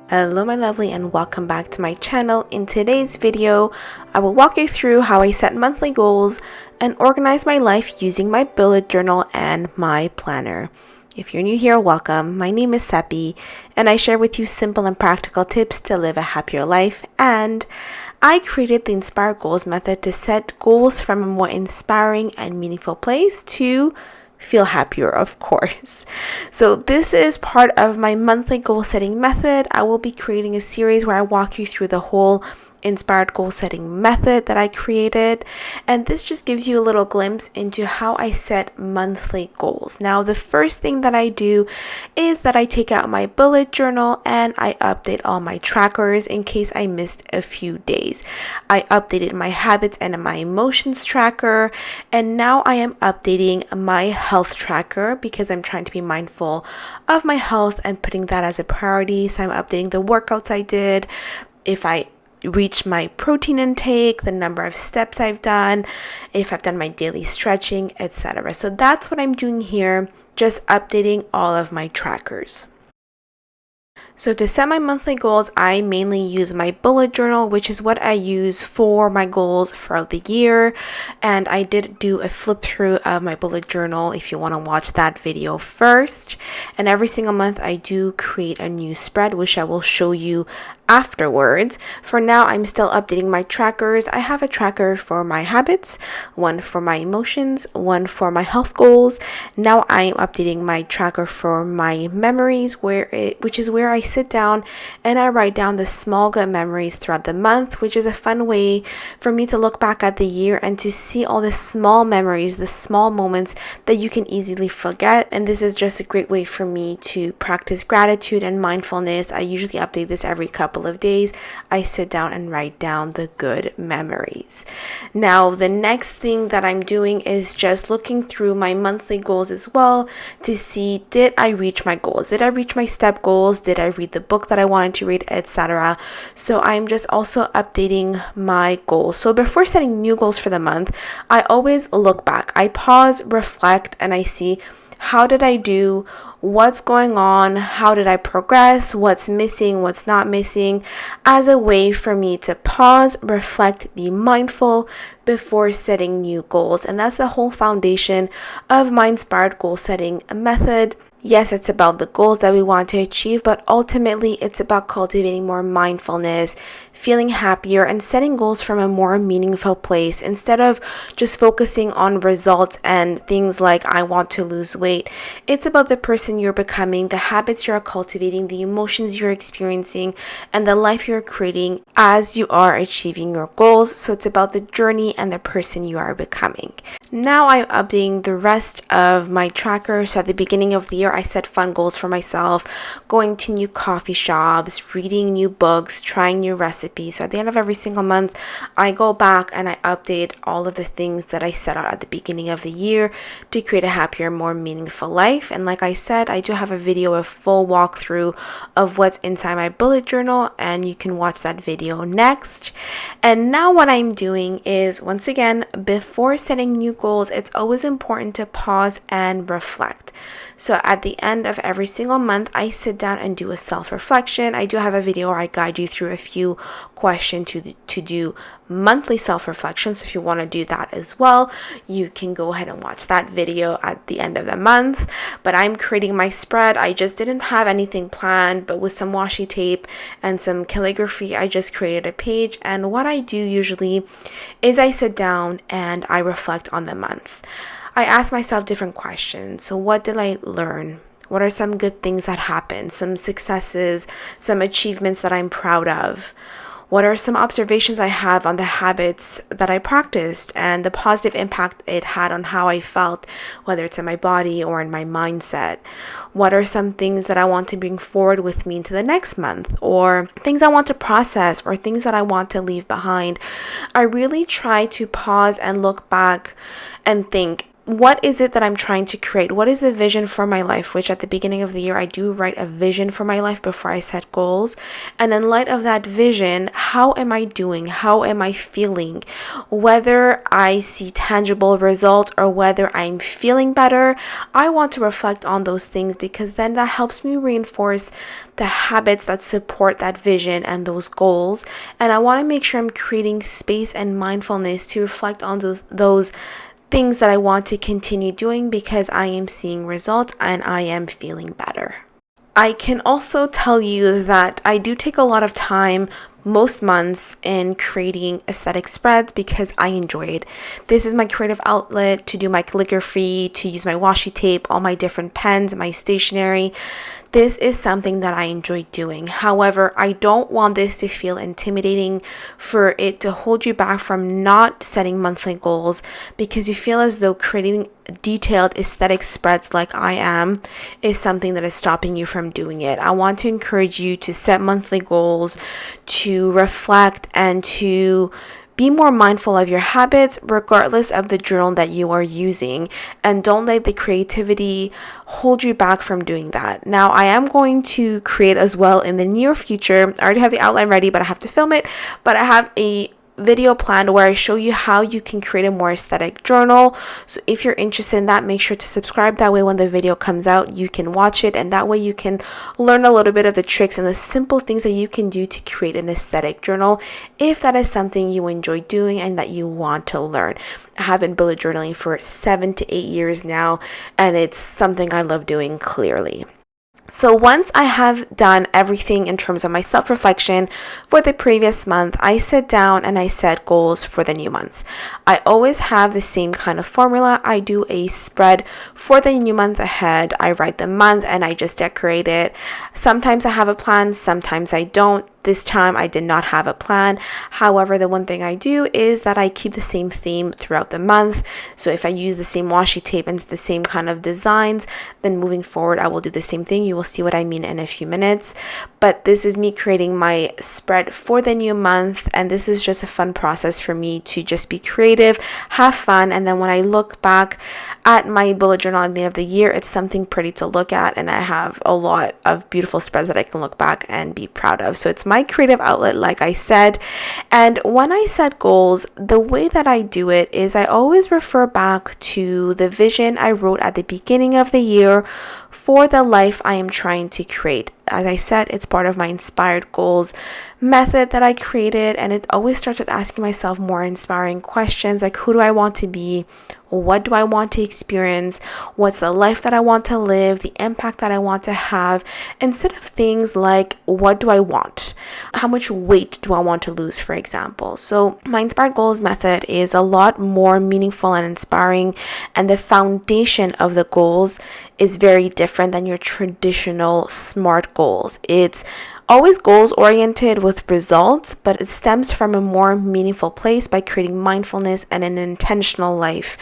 Hello my lovely, and welcome back to my channel. In today's video, I will walk you through how I set monthly goals and organize my life using my bullet journal and my planner. If you're new here, welcome. My name is Seppi, and I share with you simple and practical tips to live a happier life. And I created the Inspire Goals method to set goals from a more inspiring and meaningful place to feel happier, of course. So this is part of my monthly goal setting method. I will be creating a series where I walk you through the whole inspired goal setting method that I created, and this just gives you a little glimpse into how I set monthly goals. Now, the first thing that I do is that I take out my bullet journal and I update all my trackers in case I missed a few days. I updated my habits and my emotions tracker, and now I am updating my health tracker because I'm trying to be mindful of my health and putting that as a priority. So I'm updating the workouts I did, if I reach my protein intake, the number of steps I've done, if I've done my daily stretching, etc. So that's what I'm doing here, just updating all of my trackers. So to set my monthly goals, I mainly use my bullet journal, which is what I use for my goals for the year. And I did do a flip through of my bullet journal if you want to watch that video first. And every single month I do create a new spread, which I will show you afterwards. For now, I'm still updating my trackers. I have a tracker for my habits, one for my emotions, one for my health goals. Now I'm updating my tracker for my memories, which is where I sit down and I write down the small good memories throughout the month, which is a fun way for me to look back at the year and to see all the small memories, the small moments that you can easily forget. And this is just a great way for me to practice gratitude and mindfulness. I usually update this every couple of days. I sit down and write down the good memories. Now, the next thing that I'm doing is just looking through my monthly goals as well to see, did I reach my goals? Did I reach my step goals? Did I read the book that I wanted to read, etc.? So I'm just also updating my goals. So before setting new goals for the month, I always look back. I pause, reflect, and I see, how did I do? What's going on? How did I progress? What's missing? What's not missing? As a way for me to pause, reflect, be mindful before setting new goals. And that's the whole foundation of my inspired goal setting method. Yes, it's about the goals that we want to achieve, but ultimately it's about cultivating more mindfulness, feeling happier, and setting goals from a more meaningful place instead of just focusing on results and things like I want to lose weight. It's about the person you're becoming, the habits you're cultivating, the emotions you're experiencing, and the life you're creating as you are achieving your goals. So it's about the journey and the person you are becoming. Now I'm updating the rest of my tracker. So at the beginning of the year, I set fun goals for myself, going to new coffee shops, reading new books, trying new recipes. So at the end of every single month, I go back and I update all of the things that I set out at the beginning of the year to create a happier, more meaningful life. And like I said, I do have a video, a full walkthrough of what's inside my bullet journal, and you can watch that video next. And now what I'm doing is, once again, before setting new goals, it's always important to pause and reflect. So at the end of every single month, I sit down and do a self-reflection. I do have a video where I guide you through a few questions to do monthly self-reflection. So if you want to do that as well, you can go ahead and watch that video at the end of the month. But I'm creating my spread. I just didn't have anything planned, but with some washi tape and some calligraphy, I just created a page. And what I do usually is I sit down and I reflect on the month. I ask myself different questions. So what did I learn? What are some good things that happened? Some successes, some achievements that I'm proud of? What are some observations I have on the habits that I practiced and the positive impact it had on how I felt, whether it's in my body or in my mindset? What are some things that I want to bring forward with me into the next month, or things I want to process, or things that I want to leave behind? I really try to pause and look back and think, what is it that I'm trying to create? What is the vision for my life? Which at the beginning of the year, I do write a vision for my life before I set goals. And in light of that vision, how am I doing? How am I feeling? Whether I see tangible results or whether I'm feeling better, I want to reflect on those things, because then that helps me reinforce the habits that support that vision and those goals. And I want to make sure I'm creating space and mindfulness to reflect on those things that I want to continue doing, because I am seeing results and I am feeling better. I can also tell you that I do take a lot of time most months in creating aesthetic spreads because I enjoy it. This is my creative outlet to do my calligraphy, to use my washi tape, all my different pens, my stationery. This is something that I enjoy doing. However, I don't want this to feel intimidating, for it to hold you back from not setting monthly goals, because you feel as though creating detailed aesthetic spreads like I am is something that is stopping you from doing it. I want to encourage you to set monthly goals, to reflect, and to be more mindful of your habits regardless of the journal that you are using, and don't let the creativity hold you back from doing that. Now, I am going to create as well in the near future. I already have the outline ready, but I have to film it. But I have a video planned where I show you how you can create a more aesthetic journal. So if you're interested in that, make sure to subscribe. That way when the video comes out, you can watch it, and that way you can learn a little bit of the tricks and the simple things that you can do to create an aesthetic journal, if that is something you enjoy doing and that you want to learn. I have been bullet journaling for 7 to 8 years now, and it's something I love doing, clearly. So once I have done everything in terms of my self-reflection for the previous month, I sit down and I set goals for the new month. I always have the same kind of formula. I do a spread for the new month ahead. I write the month and I just decorate it. Sometimes I have a plan, sometimes I don't. This time I did not have a plan. However, the one thing I do is that I keep the same theme throughout the month. So if I use the same washi tape and the same kind of designs, then moving forward I will do the same thing. You will see what I mean in a few minutes. But this is me creating my spread for the new month, and this is just a fun process for me to just be creative, have fun, and then when I look back at my bullet journal at the end of the year, it's something pretty to look at, and I have a lot of beautiful spreads that I can look back and be proud of. So it's my creative outlet, like I said. And when I set goals, the way that I do it is I always refer back to the vision I wrote at the beginning of the year for the life I am trying to create. As I said, it's part of my inspired goals method that I created, and it always starts with asking myself more inspiring questions like, who do I want to be? What do I want to experience? What's the life that I want to live? The impact that I want to have? Instead of things like, what do I want? How much weight do I want to lose, for example? So my inspired goals method is a lot more meaningful and inspiring, and the foundation of the goals is very different than your traditional SMART goals. It's always goals oriented with results, but it stems from a more meaningful place by creating mindfulness and an intentional life.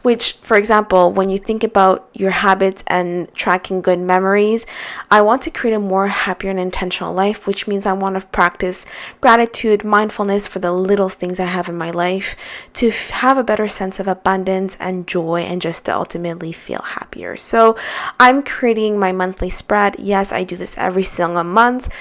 Which, for example, when you think about your habits and tracking good memories, I want to create a more happier and intentional life, which means I want to practice gratitude, mindfulness for the little things I have in my life, to have a better sense of abundance and joy, and just to ultimately feel happier. So I'm creating my monthly spread. Yes, I do this every single month.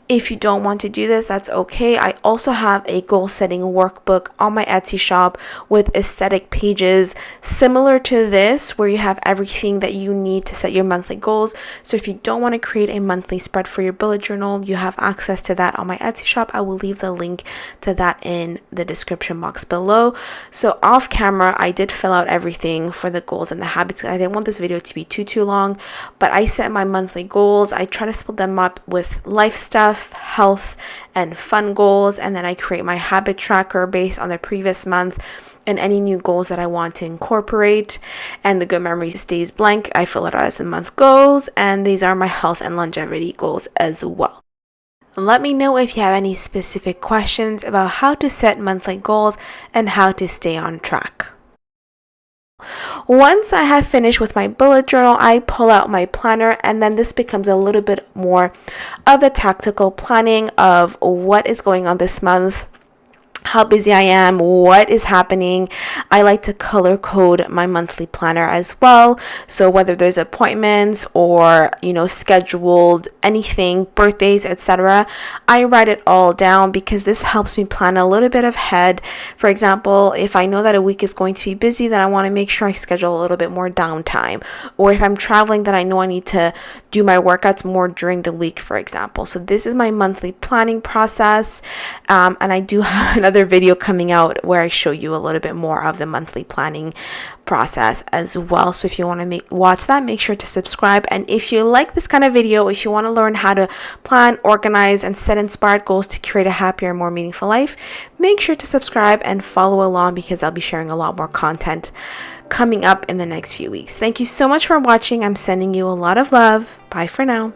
If you don't want to do this, that's okay. I also have a goal setting workbook on my Etsy shop with aesthetic pages similar to this, where you have everything that you need to set your monthly goals. So if you don't want to create a monthly spread for your bullet journal, you have access to that on my Etsy shop. I will leave the link to that in the description box below. So off camera, I did fill out everything for the goals and the habits. I didn't want this video to be too long, but I set my monthly goals. I try to split them up with life stuff, health, and fun goals, and then I create my habit tracker based on the previous month and any new goals that I want to incorporate. And the good memory stays blank. I fill it out as the month goes, and these are my health and longevity goals as well. Let me know if you have any specific questions about how to set monthly goals and how to stay on track. Once I have finished with my bullet journal, I pull out my planner, and then this becomes a little bit more of the tactical planning of what is going on this month. how busy I am, what is happening. I like to color code my monthly planner as well. So whether there's appointments or, scheduled anything, birthdays, etc., I write it all down because this helps me plan a little bit ahead. For example, if I know that a week is going to be busy, then I want to make sure I schedule a little bit more downtime. Or if I'm traveling, then I know I need to do my workouts more during the week, for example. So this is my monthly planning process. And I do have another video coming out where I show you a little bit more of the monthly planning process as well. So if you want to watch that, make sure to subscribe. And if you like this kind of video, if you want to learn how to plan, organize, and set inspired goals to create a happier, more meaningful life, make sure to subscribe and follow along because I'll be sharing a lot more content coming up in the next few weeks. Thank you so much for watching. I'm sending you a lot of love. Bye for now.